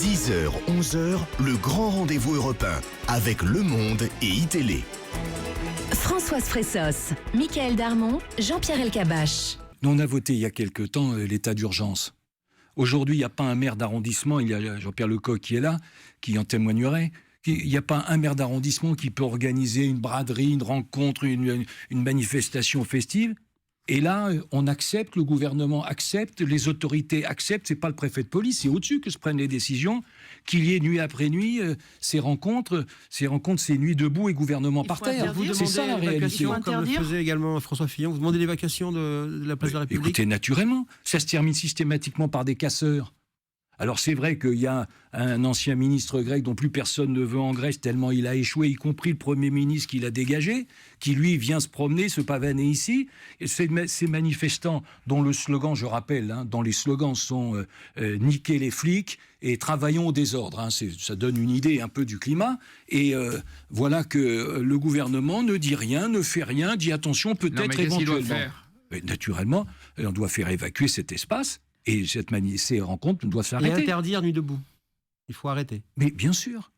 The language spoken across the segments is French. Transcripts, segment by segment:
10h, 11h, le grand rendez-vous européen avec Le Monde et iTélé. Françoise Fressos, Michael Darmon, Jean-Pierre Elkabbach. On a voté il y a quelque temps l'état d'urgence. Aujourd'hui, il n'y a pas un maire d'arrondissement, il y a Jean-Pierre Lecoq qui est là, qui en témoignerait. Il n'y a pas un maire d'arrondissement qui peut organiser une braderie, une rencontre, une manifestation festive. Et là, on accepte, le gouvernement accepte, les autorités acceptent. C'est pas le préfet de police, c'est au-dessus que se prennent les décisions. Qu'il y ait nuit après nuit ces rencontres, ces nuits debout et gouvernement par terre. C'est ça la réalité. Comme le faisait également François Fillon, vous demandez l'évacuation de la place de la République. Écoutez, naturellement, ça se termine systématiquement par des casseurs. Alors c'est vrai qu'il y a un ancien ministre grec dont plus personne ne veut en Grèce tellement il a échoué, y compris le Premier ministre qui l'a dégagé, qui lui vient se promener, se pavaner ici. Et ces manifestants dont le slogan, je rappelle, dont les slogans sont niquer les flics et travaillons au désordre. Ça donne une idée un peu du climat. Et voilà que le gouvernement ne dit rien, ne fait rien, dit attention peut-être éventuellement. Mais naturellement, on doit faire évacuer cet espace. Et ces rencontres doivent s'arrêter. Et interdire nuit debout. Il faut arrêter. Mais bien sûr,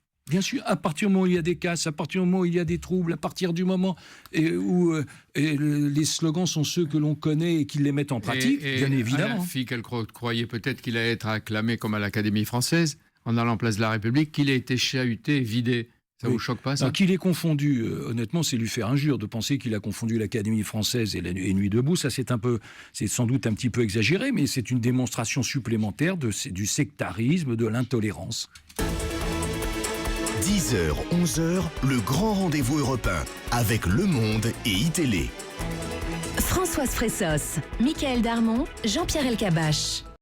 à partir du moment où il y a des casses, à partir du moment où il y a des troubles, à partir du moment où les slogans sont ceux que l'on connaît et qu'ils les mettent en pratique, bien évidemment. La fille qu'elle croyait peut-être qu'il allait être acclamé comme à l'Académie française, en allant place de la République, qu'il ait été chahuté, vidé. Ça ne vous choque pas, ça? Alors, qu'il ait confondu, honnêtement, c'est lui faire injure de penser qu'il a confondu l'Académie française et Nuit debout. Ça, c'est sans doute un petit peu exagéré, mais c'est une démonstration supplémentaire du sectarisme, de l'intolérance. 10h, 11h, le grand rendez-vous européen avec Le Monde et iTélé. Françoise Fressos, Michael Darmon, Jean-Pierre Elkabbach.